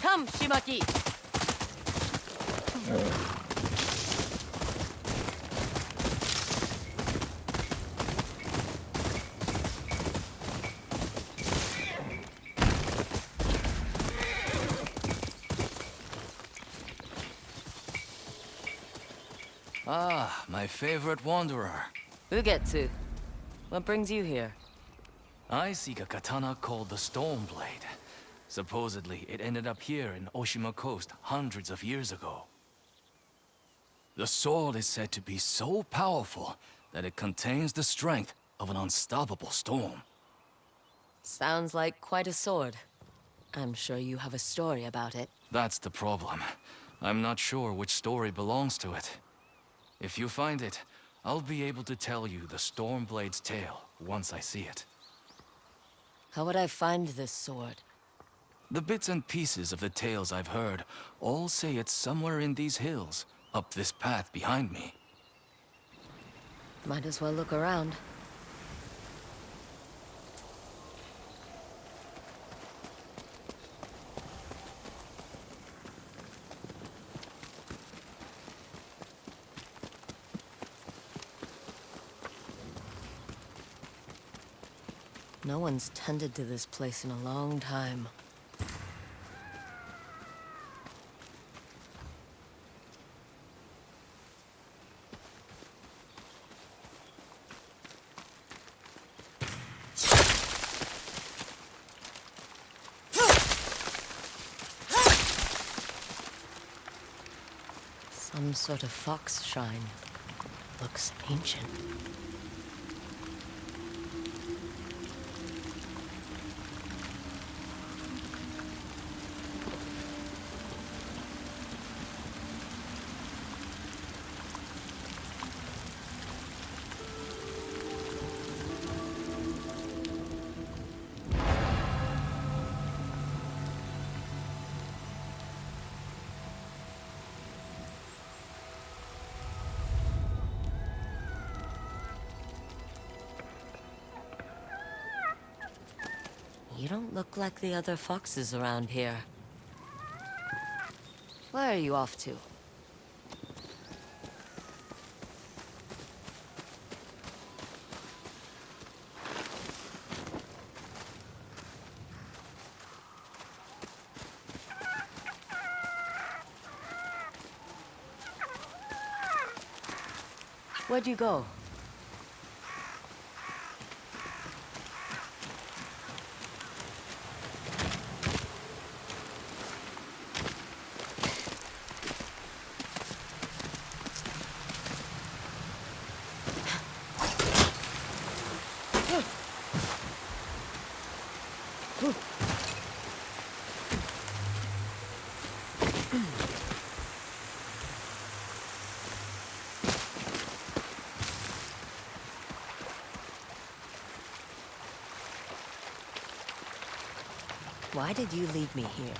Come, Shimaki. Ah, my favorite wanderer. Ugetsu. What brings you here? I seek a katana called the Stormblade. Supposedly, it ended up here in Oshima Coast hundreds of years ago. The sword is said to be so powerful that it contains the strength of an unstoppable storm. Sounds like quite a sword. I'm sure you have a story about it. That's the problem. I'm not sure which story belongs to it. If you find it, I'll be able to tell you the Stormblade's tale once I see it. How would I find this sword? The bits and pieces of the tales I've heard all say it's somewhere in these hills, up this path behind me. Might as well look around. No one's tended to this place in a long time. Some sort of fox shrine. Looks ancient. You don't look like the other foxes around here. Where are you off to? Where'd you go? Why did you lead me here?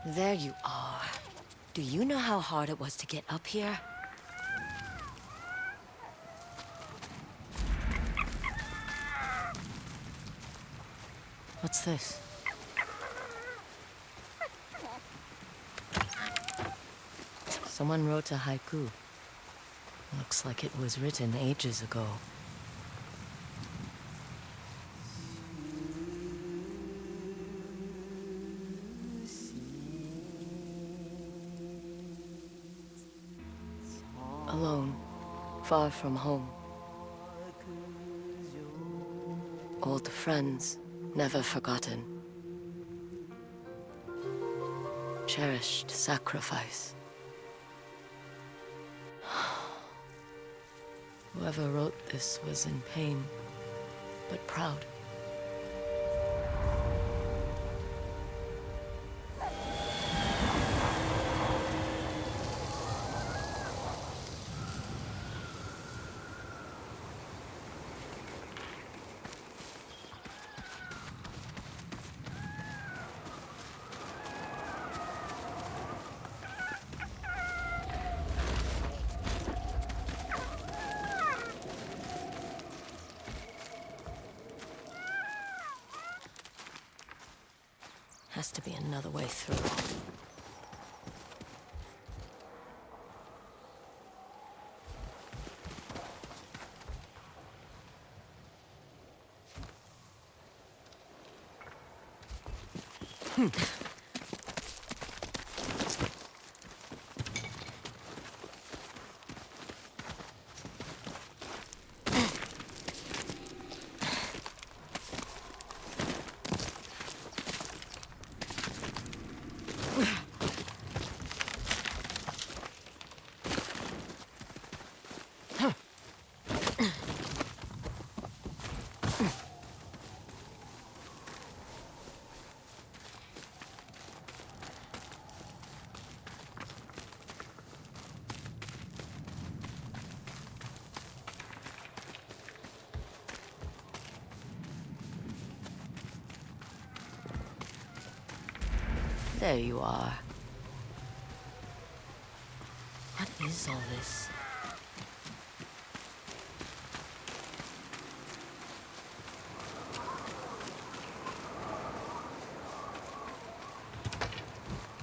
There you are. Do you know how hard it was to get up here? What's this? Someone wrote a haiku. Looks like it was written ages ago. Alone, far from home. Old friends, never forgotten. Cherished sacrifice. Whoever wrote this was in pain, but proud. Has to be another way through. There you are. What is all this?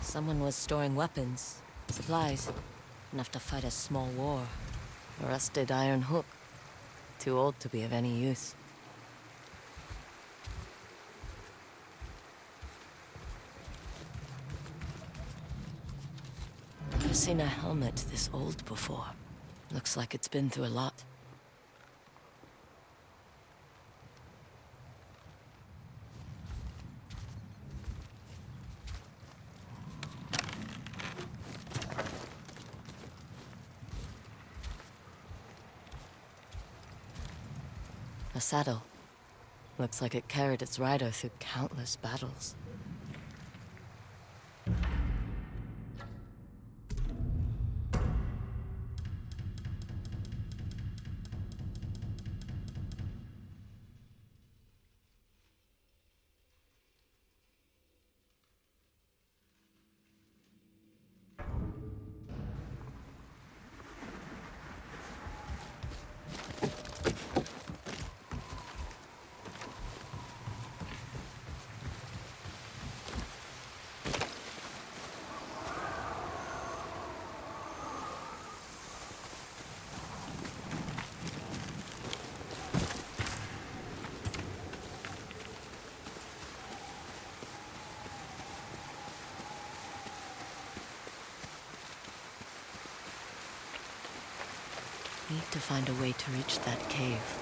Someone was storing weapons, supplies, enough to fight a small war. A rusted iron hook. Too old to be of any use. Never seen a helmet this old before. Looks like it's been through a lot. A saddle. Looks like it carried its rider through countless battles. Need to find a way to reach that cave.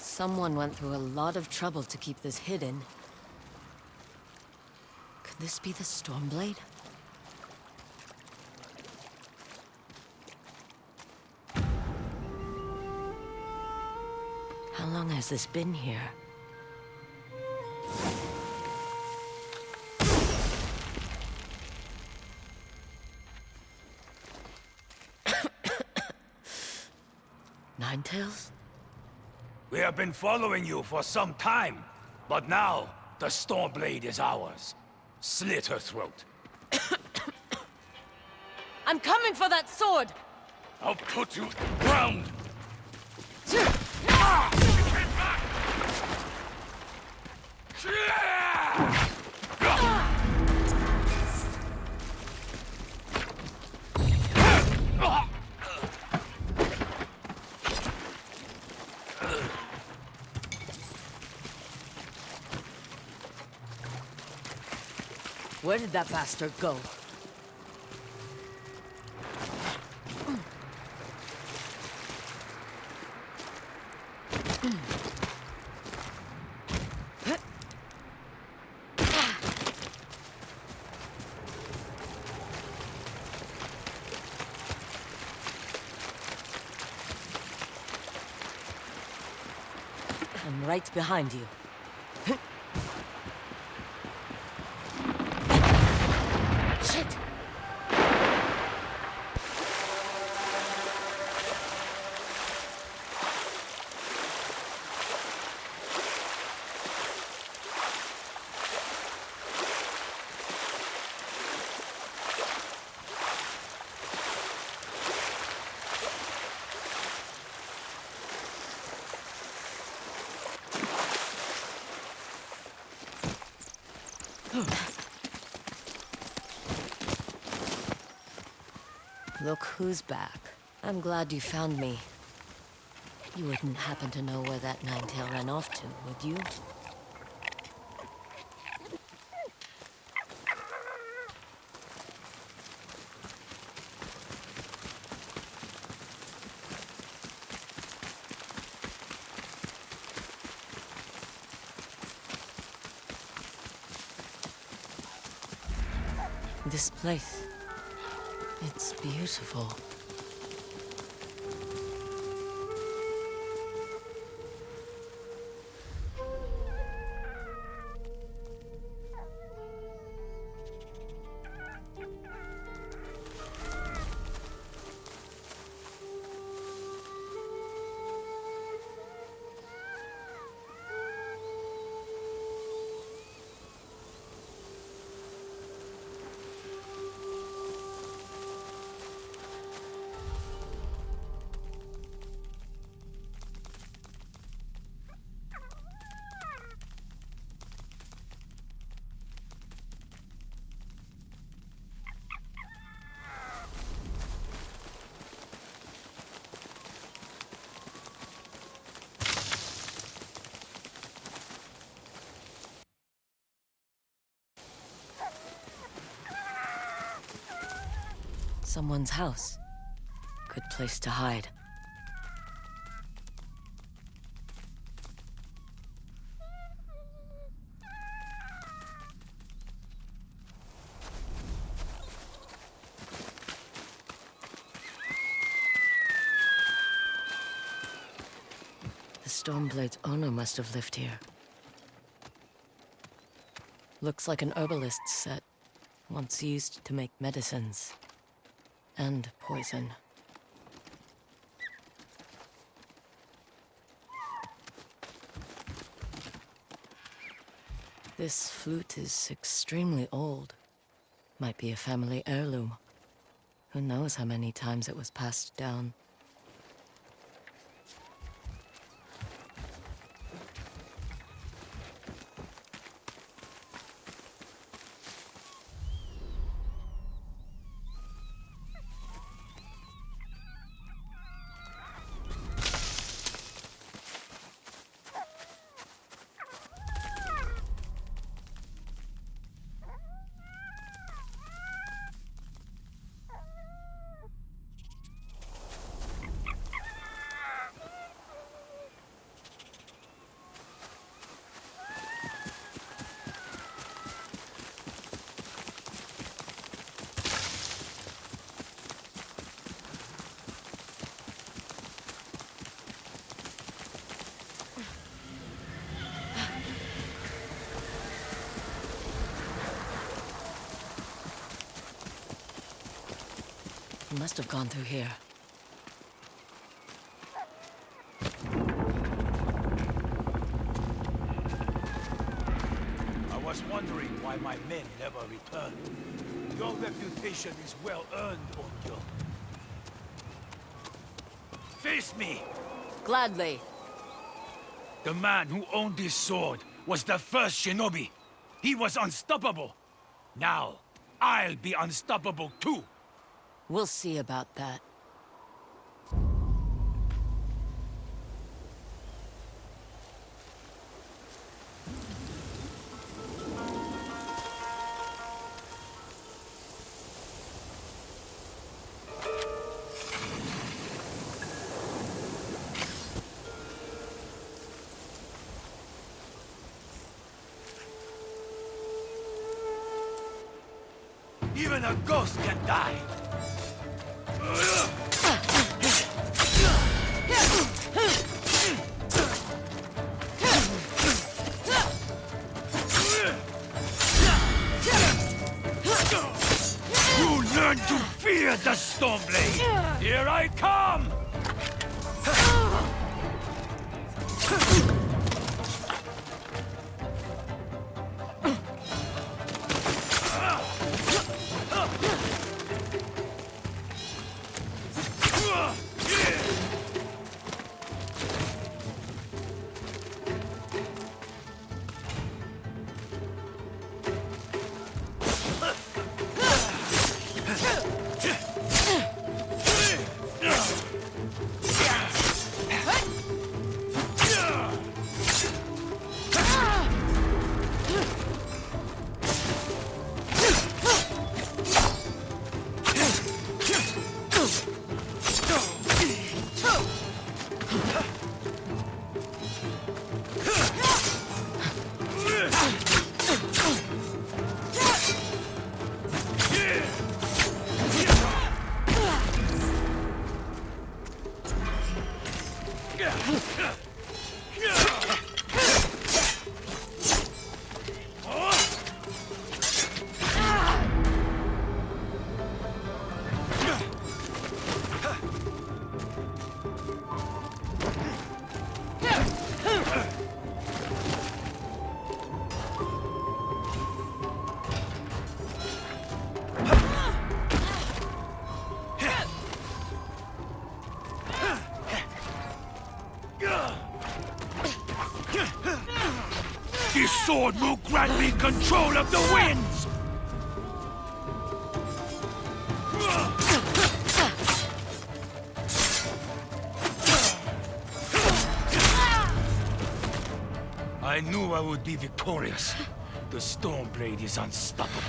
Someone went through a lot of trouble to keep this hidden. Could this be the Stormblade? How long has this been here? Ninetales? We have been following you for some time, but now the Stormblade is ours. Slit her throat. I'm coming for that sword! I'll put you ground. Where did that bastard go? I'm right behind you. Shit! Look who's back. I'm glad you found me. You wouldn't happen to know where that nine-tail ran off to, would you? This place, it's beautiful. Someone's house. Good place to hide. The Stormblade's owner must have lived here. Looks like an herbalist's set, once used to make medicines. And poison. This flute is extremely old. Might be a family heirloom. Who knows how many times it was passed down. He must have gone through here. I was wondering why my men never returned. Your reputation is well earned, Onyo. Face me! Gladly. The man who owned this sword was the first shinobi. He was unstoppable. Now, I'll be unstoppable too. We'll see about that. Even a ghost can die. You learn to fear the Stormblade. Here I come! grant me control of the winds! I knew I would be victorious. The Stormblade is unstoppable.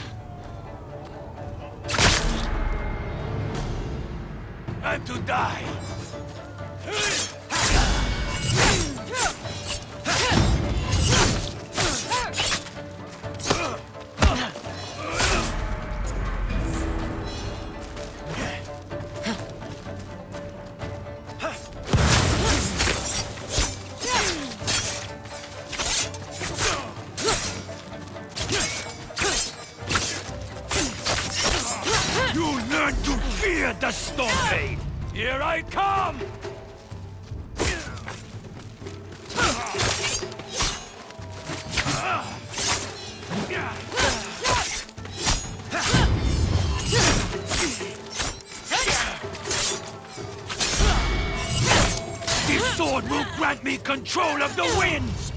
I'm to die! You learn to fear the Stormblade! Here I come! This sword will grant me control of the winds!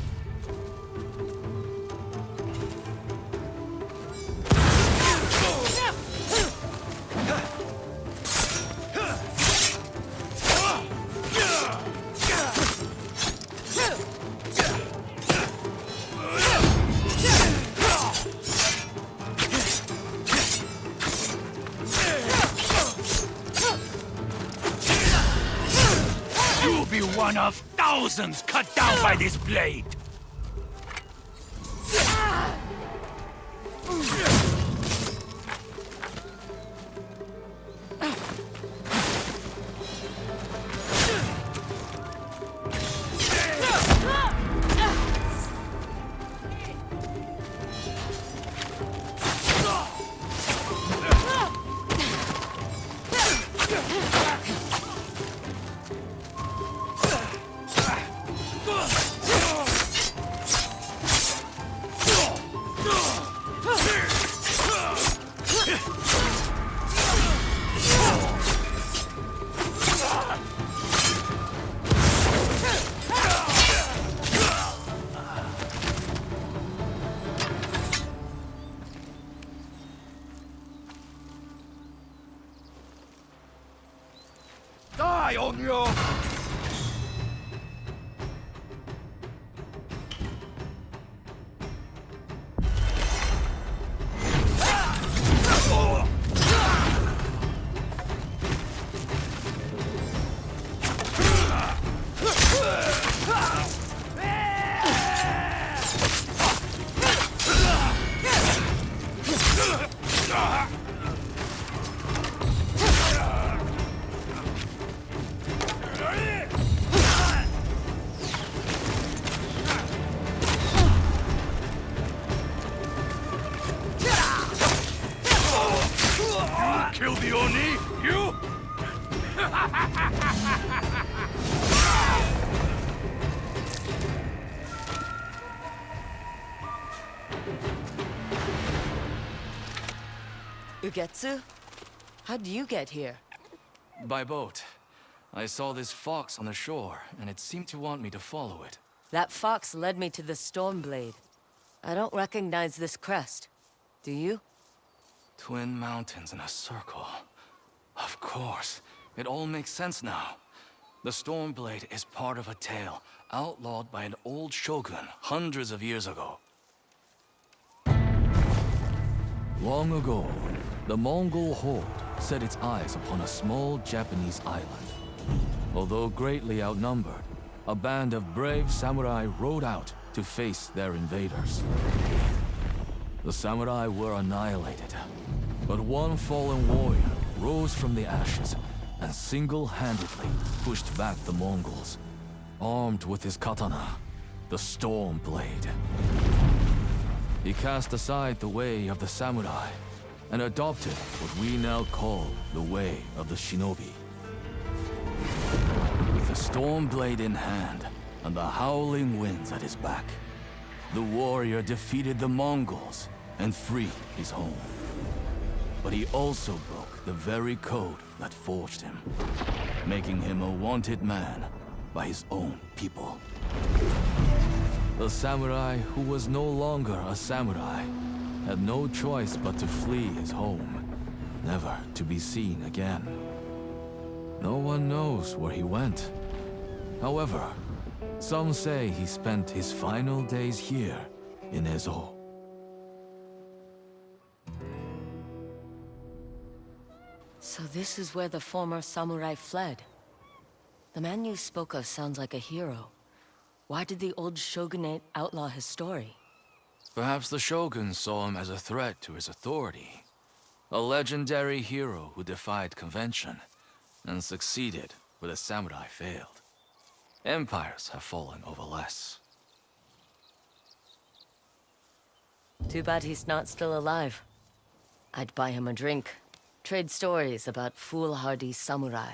You'll be one of thousands cut down by this blade! Die on your... Kill the Oni, you? Ugetsu? How'd you get here? By boat. I saw this fox on the shore, and it seemed to want me to follow it. That fox led me to the Stormblade. I don't recognize this crest. Do you? Twin mountains in a circle. Of course. It all makes sense now. The Stormblade is part of a tale outlawed by an old shogun hundreds of years ago. Long ago, the Mongol horde set its eyes upon a small Japanese island. Although greatly outnumbered, a band of brave samurai rode out to face their invaders. The samurai were annihilated, but one fallen warrior rose from the ashes and single-handedly pushed back the Mongols, armed with his katana, the Stormblade. He cast aside the way of the samurai and adopted what we now call the way of the shinobi. With the Stormblade in hand and the howling winds at his back, the warrior defeated the Mongols and freed his home. But he also broke the very code that forged him, making him a wanted man by his own people. The samurai who was no longer a samurai had no choice but to flee his home, never to be seen again. No one knows where he went. However, some say he spent his final days here in Ezo. So this is where the former samurai fled. The man you spoke of sounds like a hero. Why did the old shogunate outlaw his story? Perhaps the shogun saw him as a threat to his authority. A legendary hero who defied convention and succeeded where the samurai failed. Empires have fallen over less. Too bad he's not still alive. I'd buy him a drink. Trade stories about foolhardy samurai.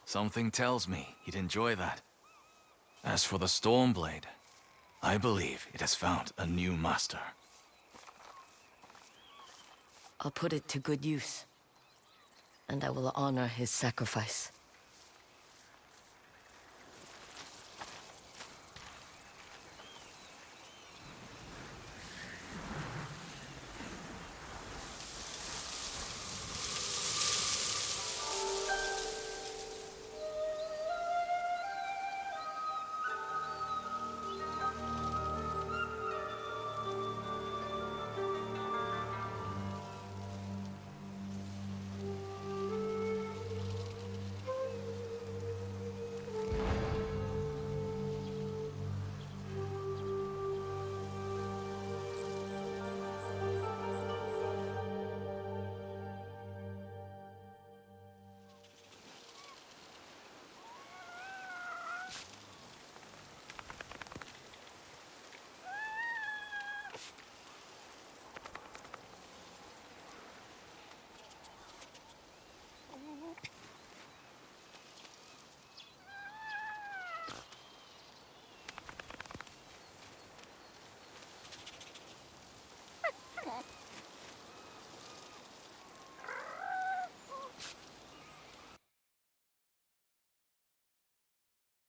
Something tells me he'd enjoy that. As for the Stormblade, I believe it has found a new master. I'll put it to good use. And I will honor his sacrifice.